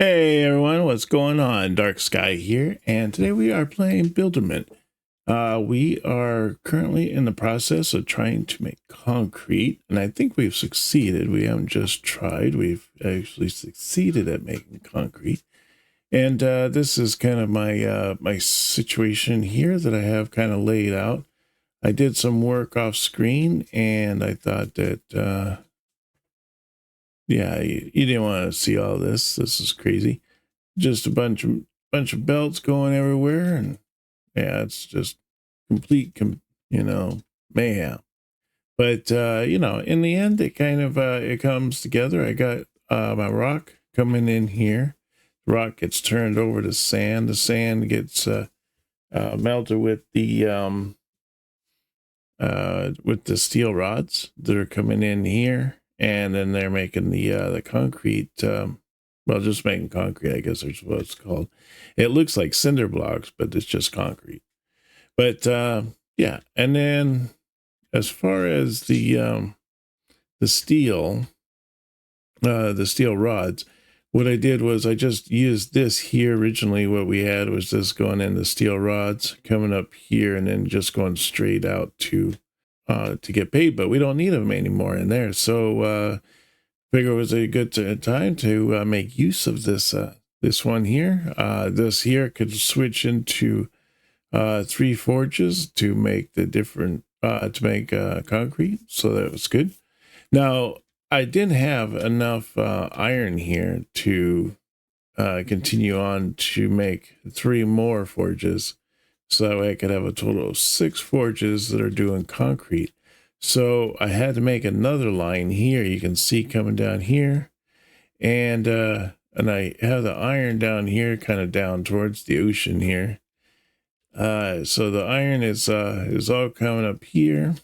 Hey everyone, what's going on? Dark Skye here, and today we are playing Builderment. We are currently in the process of trying to make concrete, and I think we've succeeded. We haven't just tried, we've actually succeeded at making concrete. And this is kind of my situation here that I have kind of laid out. I did some work off screen, and I thought that yeah, you didn't want to see all this. This is crazy. Just a bunch of belts going everywhere, and yeah, it's just complete mayhem. But in the end, it kind of it comes together. I got my rock coming in here. The rock gets turned over to sand. The sand gets melted with the steel rods that are coming in here, and then they're making the concrete. Well, just making concrete, I guess is what it's called. It looks like cinder blocks, but it's just concrete. But yeah, and then as far as the steel rods, what I did was I just used this here. Originally what we had was this going in the steel rods coming up here and then just going straight out to get paid, but we don't need them anymore in there. So figure it was a good time to make use of this one here. This here could switch into 3 forges to make the different concrete, so that was good. Now I didn't have enough iron here to continue on to make 3 more forges, so that way I could have a total of 6 forges that are doing concrete. So I had to make another line here. You can see coming down here, and I have the iron down here, kind of down towards the ocean here. So the iron is all coming up here,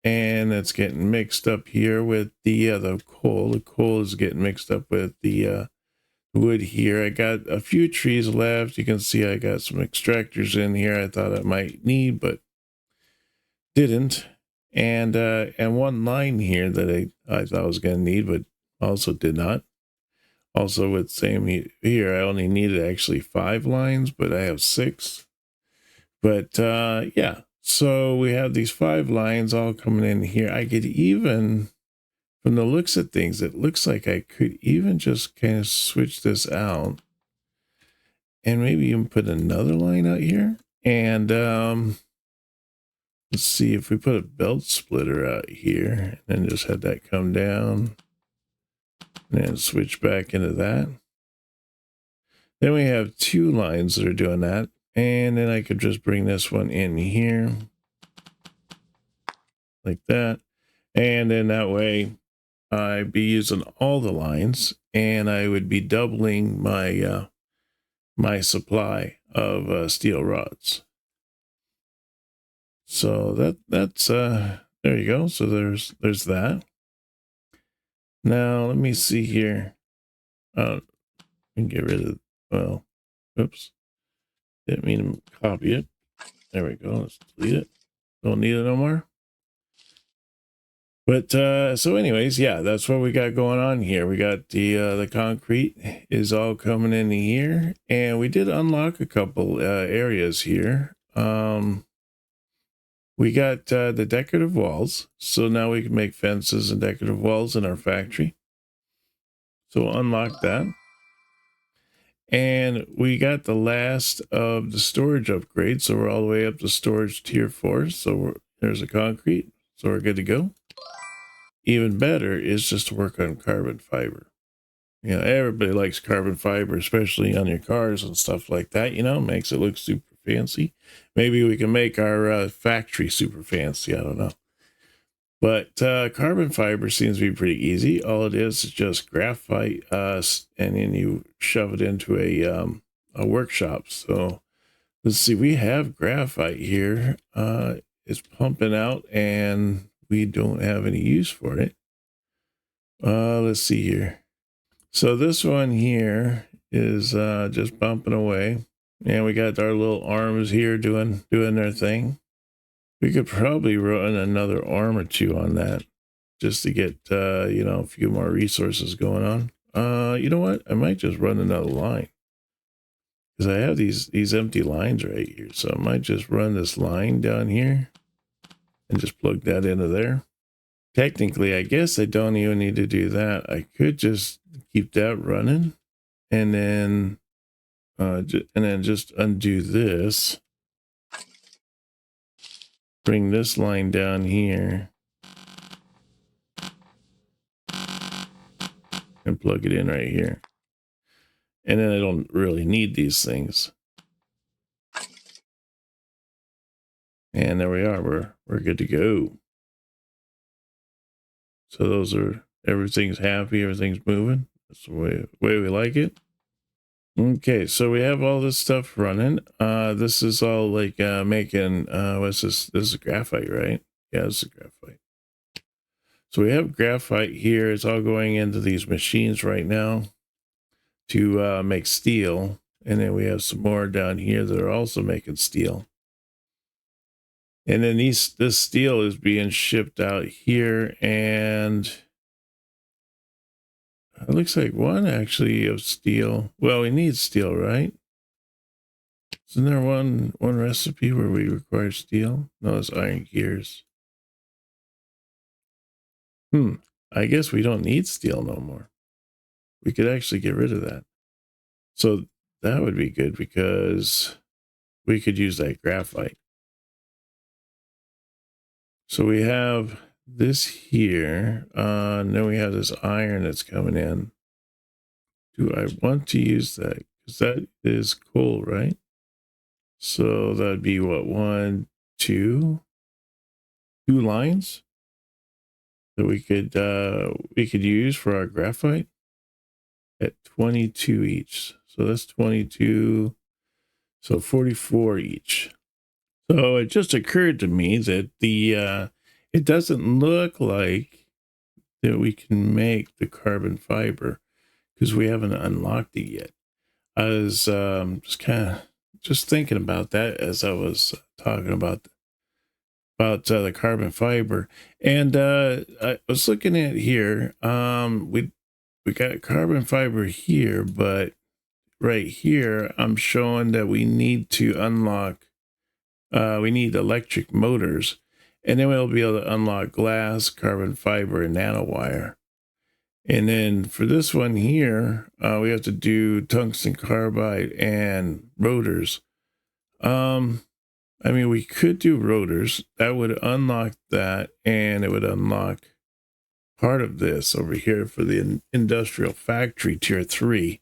and it's getting mixed up here with the coal. The coal is getting mixed up with the wood here. I got a few trees left. You can see I got some extractors in here I thought I might need, but didn't. And one line here that I thought I was going to need, but also did not. Also with same here, I only needed actually 5 lines, but I have 6. But yeah, so we have these 5 lines all coming in here. I could even, from the looks of things, it looks like I could even just kind of switch this out and maybe even put another line out here. And let's see if we put a belt splitter out here and then just had that come down and then switch back into that. Then we have 2 lines that are doing that. And then I could just bring this one in here like that. And then that way I'd be using all the lines, and I would be doubling my my supply of steel rods. So that's there you go. So there's that. Now let me see here. And get rid of, well, oops, didn't mean to copy it. There we go. Let's delete it. Don't need it no more. But so anyways, yeah, that's what we got going on here. We got the concrete is all coming in here, and we did unlock a couple areas here. We got the decorative walls, so now we can make fences and decorative walls in our factory. So we'll unlock that. And we got the last of the storage upgrades, so we're all the way up to storage tier 4. So there's a concrete, so we're good to go. Even better is just to work on carbon fiber. You know, everybody likes carbon fiber, especially on your cars and stuff like that. You know, makes it look super fancy. Maybe we can make our factory super fancy. I don't know. But carbon fiber seems to be pretty easy. All it is just graphite, and then you shove it into a workshop. So let's see, we have graphite here. It's pumping out, and we don't have any use for it. Let's see here. So this one here is just bumping away, and we got our little arms here doing their thing. We could probably run another arm or 2 on that just to get a few more resources going on. You know what? I might just run another line. Because I have these empty lines right here. So I might just run this line down here and just plug that into there. Technically, I guess I don't even need to do that. I could just keep that running and then just undo this. Bring this line down here and plug it in right here. And then I don't really need these things. And there we are. We're good to go. So those are, everything's happy, everything's moving. That's the way we like it. Okay, so we have all this stuff running. This is all like making what's this? This is graphite, right? Yeah, this is graphite. So we have graphite here. It's all going into these machines right now to make steel. And then we have some more down here that are also making steel. And then this steel is being shipped out here, and it looks like one actually of steel. Well, we need steel, right? Isn't there one recipe where we require steel? No, it's iron gears. I guess we don't need steel no more. We could actually get rid of that. So that would be good because we could use that graphite. So we have this here, and then we have this iron that's coming in. Do I want to use that? Because that is cool, right? So that'd be what, two lines that we could use for our graphite at 22 each. So that's 22, so 44 each. So it just occurred to me that it doesn't look like that we can make the carbon fiber because we haven't unlocked it yet. I was just thinking about that as I was talking about the carbon fiber, and I was looking at here. We got carbon fiber here, but right here I'm showing that we need to unlock. We need electric motors, and then we'll be able to unlock glass, carbon fiber, and nanowire. And then for this one here, we have to do tungsten carbide and rotors. I mean, we could do rotors. That would unlock that, and it would unlock part of this over here for the industrial factory tier 3.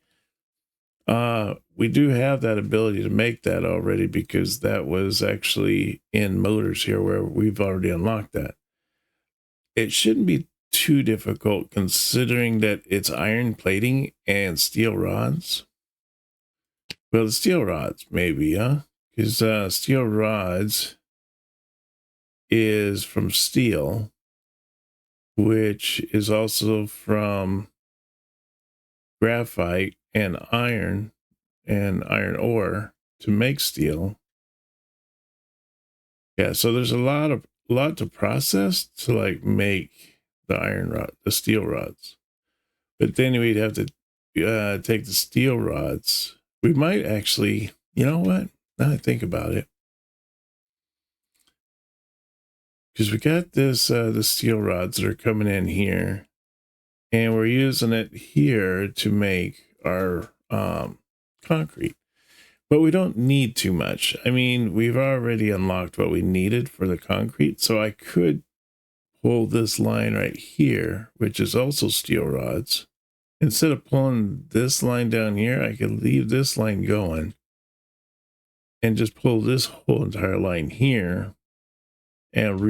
We do have that ability to make that already because that was actually in motors here where we've already unlocked that. It shouldn't be too difficult considering that it's iron plating and steel rods. Well, the steel rods maybe, huh? Because steel rods is from steel, which is also from graphite and iron ore to make steel. Yeah, so there's a lot to process to like make the steel rods. But then we'd have to take the steel rods. We might actually, you know what? Now I think about it, because we got this the steel rods that are coming in here, and we're using it here to make our concrete. But we don't need too much. I mean, we've already unlocked what we needed for the concrete, so I could pull this line right here, which is also steel rods. Instead of pulling this line down here, I could leave this line going and just pull this whole entire line here and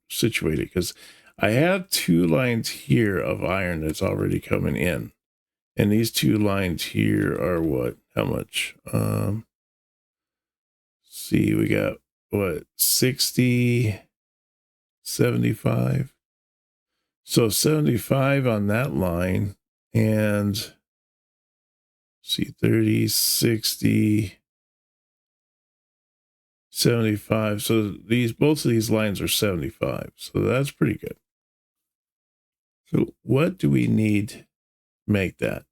situate it, because I have two lines here of iron that's already coming in. And these two lines here are what? How much? See, we got what? 60, 75. So 75 on that line, and see, 30, 60, 75. So both of these lines are 75. So that's pretty good. So what do we need make that.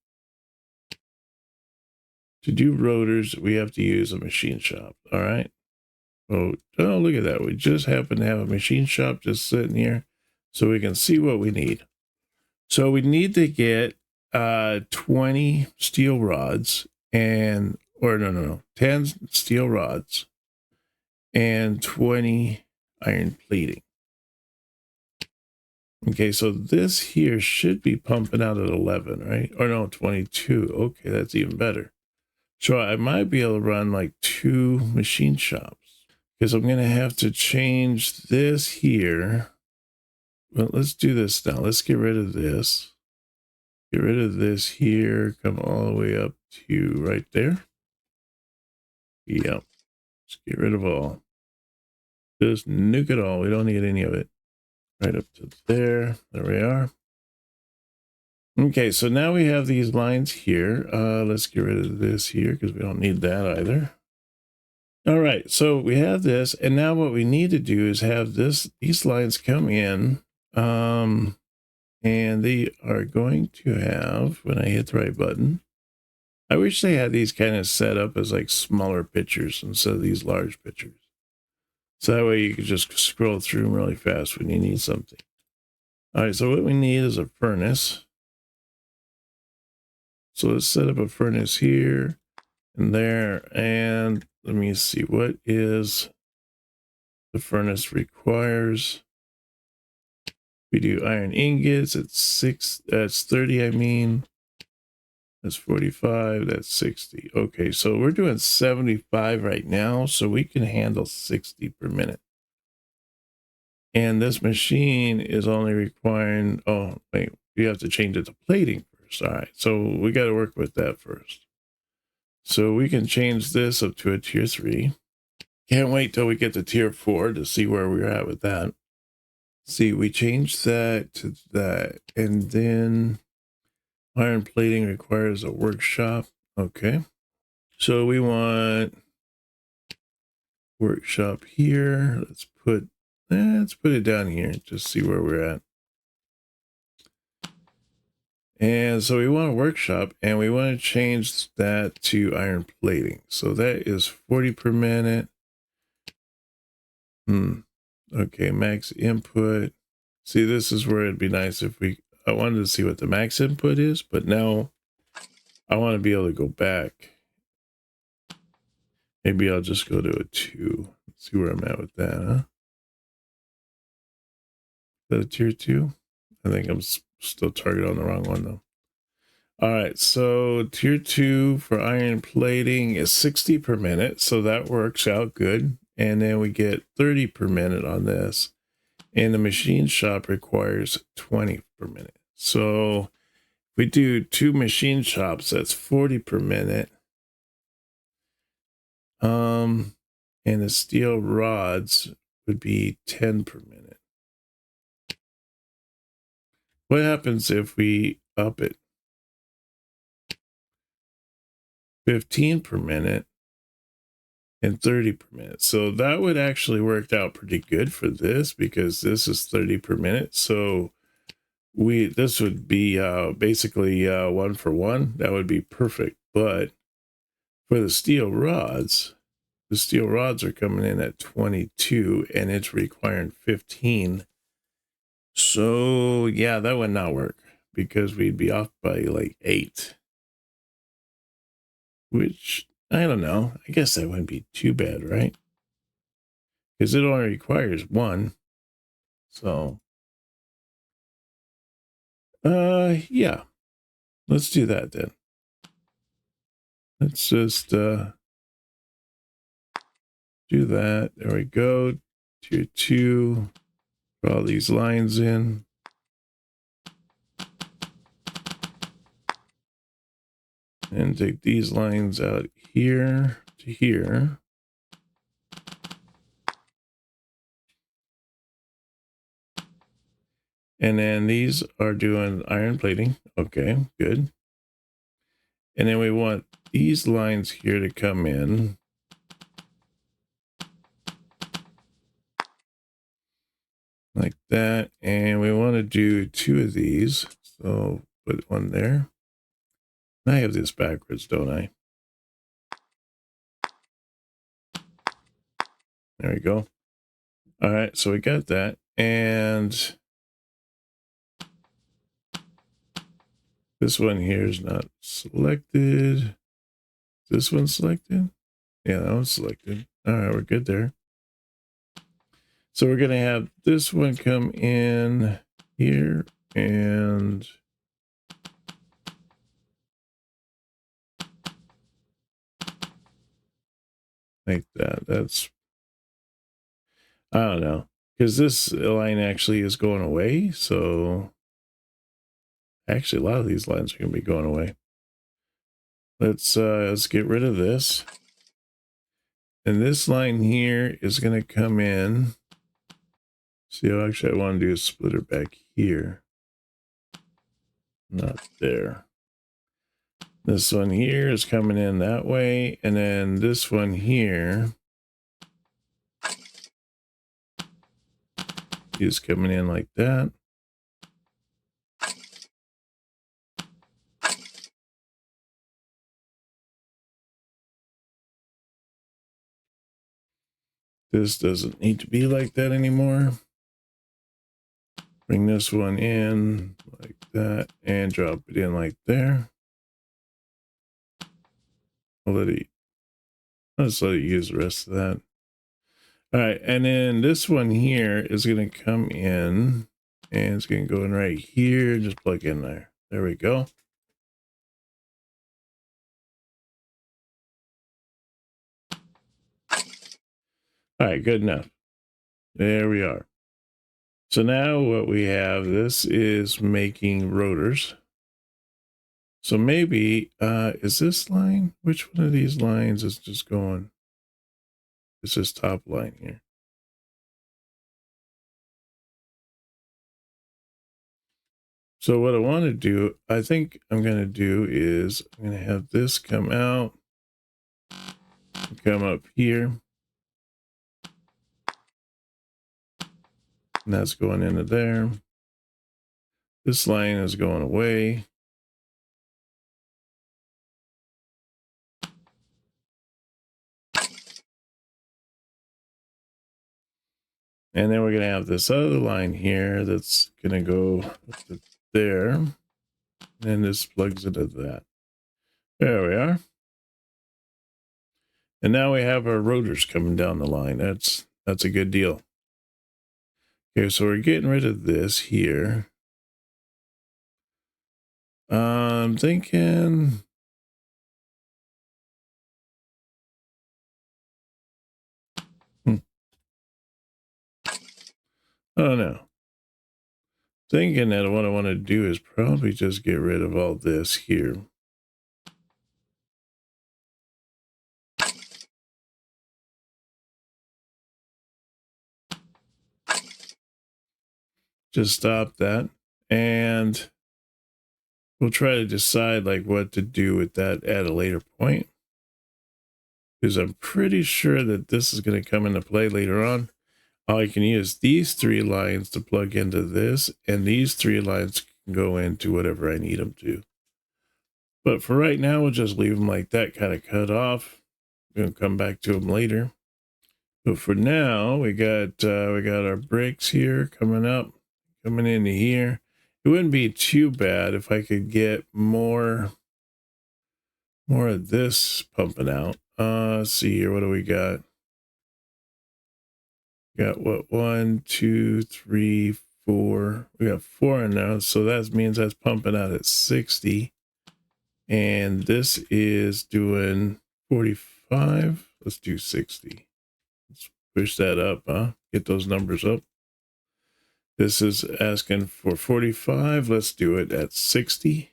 To do rotors, we have to use a machine shop. All right. Oh, look at that. We just happen to have a machine shop just sitting here so we can see what we need. So we need to get 20 steel rods and, or no, 10 steel rods and 20 iron plating. Okay, so this here should be pumping out at 11, right? Or no, 22. Okay, that's even better. So I might be able to run like 2 machine shops because I'm going to have to change this here. Well, let's do this now. Let's get rid of this. Get rid of this here. Come all the way up to right there. Yep. Let's get rid of all. Just nuke it all. We don't need any of it. Right up to there. There we are. Okay, so now we have these lines here. Let's get rid of this here because we don't need that either. All right, so we have this, and now what we need to do is have these lines come in, and they are going to have, when I hit the right button, I wish they had these kind of set up as like smaller pictures instead of these large pictures. So that way you can just scroll through them really fast when you need something. All right, so what we need is a furnace. So let's set up a furnace here and there, and let me see, what is the furnace requires? We do iron ingots at 6, that's 30, I mean. That's 45, that's 60. Okay, so we're doing 75 right now, so we can handle 60 per minute. And this machine is only requiring, oh, wait, you have to change it to plating first. All right, so we got to work with that first. So we can change this up to a tier 3. Can't wait till we get to tier 4 to see where we're at with that. See, we changed that to that, and then iron plating requires a workshop. Okay, so we want workshop here. Let's put it down here. Just see where we're at. And so we want a workshop, and we want to change that to iron plating. So that is 40 per minute. Okay, max input. See, this is where it'd be nice if I wanted to see what the max input is, but now I want to be able to go back. Maybe I'll just go to a 2. Let's see where I'm at with that, huh? Is that a tier 2? I think I'm still targeted on the wrong one, though. All right, so tier 2 for iron plating is 60 per minute, so that works out good. And then we get 30 per minute on this. And the machine shop requires 20 per minute. So if we do 2 machine shops, that's 40 per minute. And the steel rods would be 10 per minute. What happens if we up it? 15 per minute and 30 per minute. So that would actually work out pretty good for this because this is 30 per minute. So this would be basically 1 for 1. That would be perfect. But for the steel rods are coming in at 22 and it's requiring 15. So yeah, that would not work because we'd be off by like 8. Which, I don't know. I guess that wouldn't be too bad, right? Because it only requires 1. So, yeah. Let's do that then. Let's just do that. There we go. Tier 2. Draw these lines in. And take these lines out here to here. And then these are doing iron plating. Okay, good. And then we want these lines here to come in. Like that. And we want to do 2 of these. So put one there. I have this backwards, don't I? There we go. All right, so we got that. And this one here is not selected. This one's selected? Yeah, that one's selected. All right, we're good there. So we're going to have this one come in here and like that. That's, I don't know, because this line actually is going away. So actually, a lot of these lines are going to be going away. Let's get rid of this. And this line here is going to come in. See, actually, I want to do a splitter back here. Not there. This one here is coming in that way. And then this one here is coming in like that. This doesn't need to be like that anymore. Bring this one in like that and drop it in like there. Let's let it use the rest of that. All right, and then this one here is going to come in and it's going to go in right here. Just plug in there. There we go. All right, good enough. There we are. So now what we have, this is making rotors. So maybe, is this line? Which one of these lines is just going? It's this top line here. So what I want to do, I think I'm going to do is I'm going to have this come out, come up here. And that's going into there. This line is going away. And then we're going to have this other line here that's going to go up to there. And this plugs into that. There we are. And now we have our rotors coming down the line. That's a good deal. Okay, so we're getting rid of this here. I'm thinking... Oh no. Thinking that what I want to do is probably just get rid of all this here. Just stop that. And we'll try to decide like what to do with that at a later point. Because I'm pretty sure that this is going to come into play later on. I can use these three lines to plug into this, and these three lines can go into whatever I need them to. But for right now, we'll just leave them like that, kind of cut off. We'll come back to them later. But for now, we got our brakes here coming into here. It wouldn't be too bad if I could get more of this pumping out. Let's see here. What do we got? Got what? 1, 2, 3, 4. We got 4 in now, so that means that's pumping out at 60. And this is doing 45. Let's do 60. Let's push that up, huh? Get those numbers up. This is asking for 45. Let's do it at 60.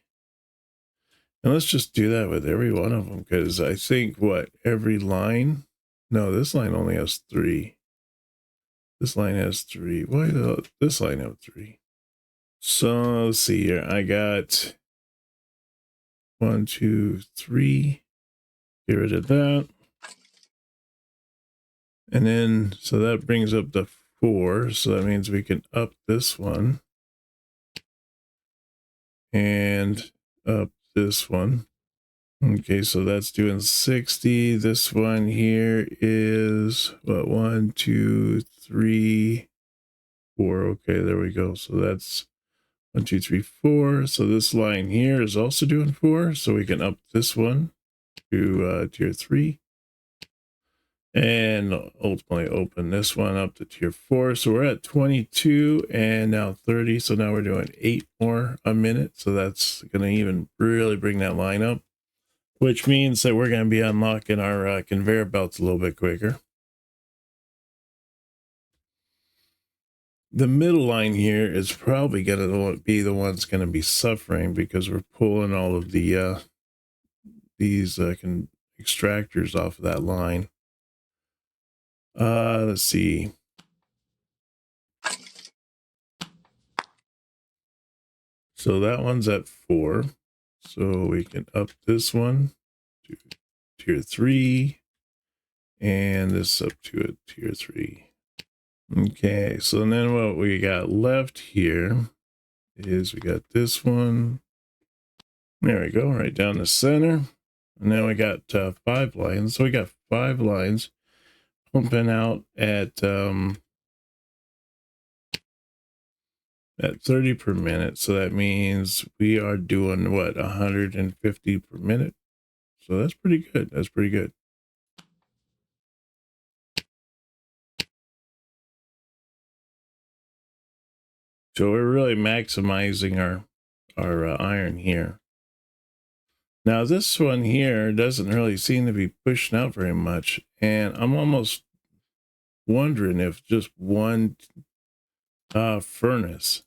And let's just do that with every one of them, because I think every line. No, this line only has 3. This line has 3. Why does this line have 3? So let's see here. I got 1, 2, 3. Get rid of that. And then, so that brings up the 4. So that means we can up this one. And up this one. Okay, so that's doing 60. This one here is what, 1, 2, 3, 4. Okay, there we go. So that's 1, 2, 3, 4. So this line here is also doing 4. So we can up this one to tier 3. And ultimately open this one up to tier 4. So we're at 22 and now 30. So now we're doing 8 more a minute. So that's going to even really bring that line up, which means that we're going to be unlocking our conveyor belts a little bit quicker. The middle line here is probably going to be the one's going to be suffering because we're pulling all of the these extractors off of that line. Let's see. So that one's at 4. So we can up this one to tier 3 and this up to a tier 3. Okay, so then what we got left here is we got this one. There we go, right down the center. And then we got 5 lines. So we got 5 lines pumping out at 30 per minute. So that means we are doing what, 150 per minute. So that's pretty good. That's pretty good. So we're really maximizing our iron here. Now this one here doesn't really seem to be pushing out very much, and I'm almost wondering if just one furnace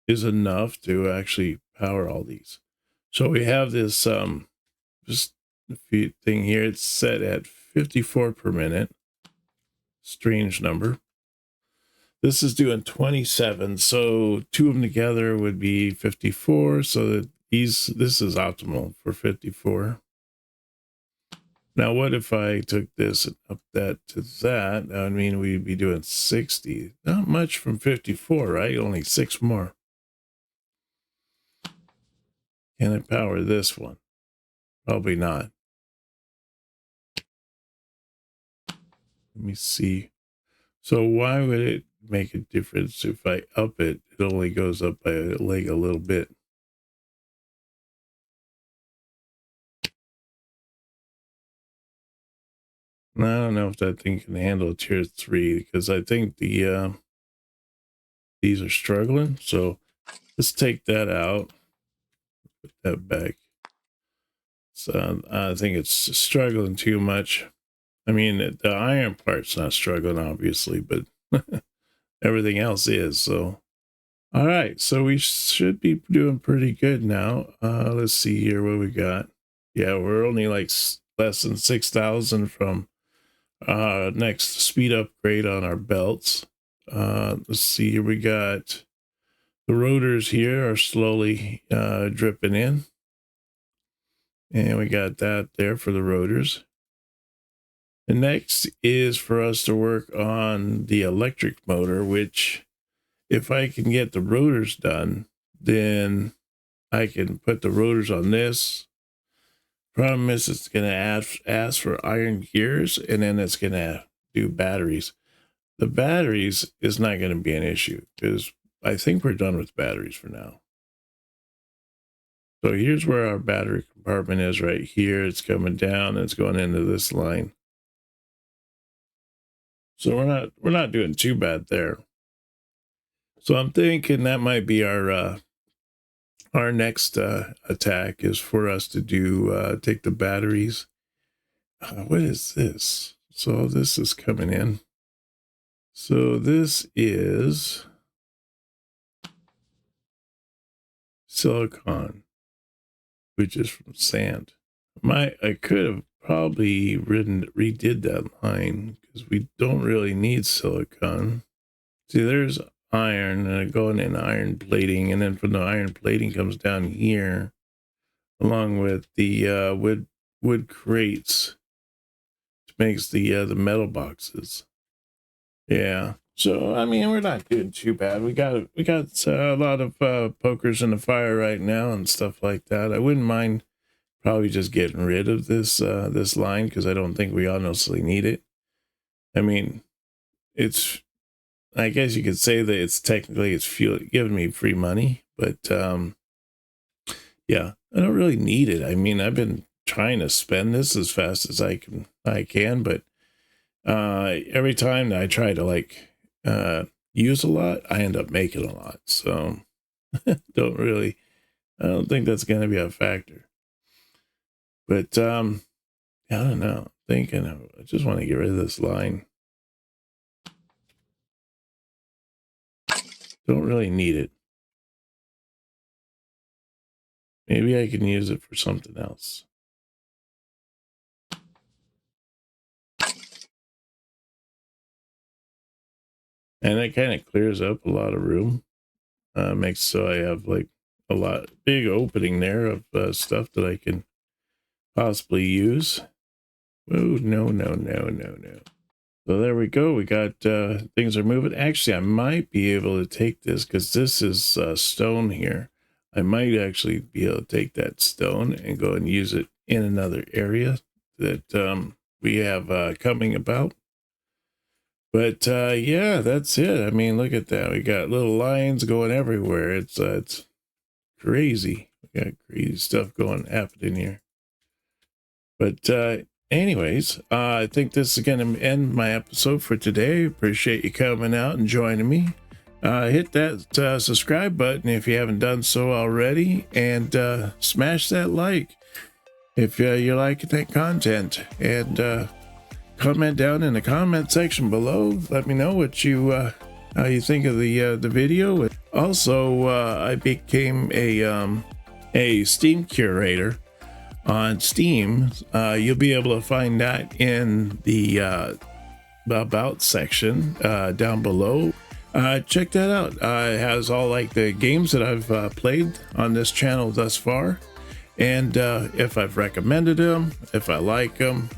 is enough to actually power all these. So we have this just thing here. It's set at 54 per minute. Strange number. This is doing 27, so 2 of them together would be 54. So that this is optimal for 54. Now, what if I took this and up that to that? I mean, we'd be doing 60. Not much from 54, right? Only 6 more. Can I power this one? Probably not. Let me see. So why would it make a difference if I up it? It only goes up by a leg a little bit. I don't know if that thing can handle tier 3 because I think the these are struggling. So let's take that out. Put that back. So I think it's struggling too much. I mean, the iron part's not struggling, obviously, but everything else is. So, all right. So we should be doing pretty good now. Let's see here what we got. Yeah, we're only like less than 6,000 from next speed upgrade on our belts. Let's see here. We got the rotors here are slowly dripping in. And we got that there for the rotors. The next is for us to work on the electric motor, which if I can get the rotors done, then I can put the rotors on this. Problem is it's going to ask for iron gears, and then it's going to do batteries. The batteries is not going to be an issue because I think we're done with batteries for now. So here's where our battery compartment is right here. It's coming down and it's going into this line. So we're not doing too bad there. So I'm thinking that might be our next attack is for us to do take the batteries. What is this? So this is coming in. So this is silicon, which is from sand. I could have probably redid that line because we don't really need silicon. See, there's iron and going in iron plating, and then from the iron plating comes down here, along with the wood crates, which makes the metal boxes. Yeah. So I mean, we're not doing too bad. We got a lot of pokers in the fire right now and stuff like that. I wouldn't mind probably just getting rid of this this line because I don't think we honestly need it. I mean, it's, I guess you could say that it's technically it's giving me free money, but yeah, I don't really need it. I mean, I've been trying to spend this as fast as I can, but every time that I try to like use a lot, I end up making a lot. So I don't think that's going to be a factor. But I don't know. I just want to get rid of this line. Don't really need it. Maybe I can use it for something else. And it kind of clears up a lot of room. Makes so I have like a big opening there of stuff that I can possibly use. Oh, no. So there we go. We got things are moving. Actually, I might be able to take this because this is stone here. I might actually be able to take that stone and go and use it in another area that we have coming about. But yeah, that's it. I mean, look at that. We got little lines going everywhere. It's crazy. We got crazy stuff happening here. But anyways, I think this is going to end my episode for today. Appreciate you coming out and joining me. Hit that subscribe button if you haven't done so already, and smash that like if you like that content, and comment down in the comment section below. Let me know what you how you think of the video. Also, I became a Steam curator on Steam. You'll be able to find that in the about section down below. Check that out. It has all like the games that I've played on this channel thus far, and if I've recommended them, if I like them,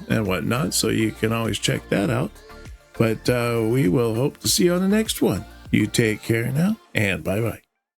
and whatnot. So you can always check that out. But we will hope to see you on the next one. You take care now, and bye-bye.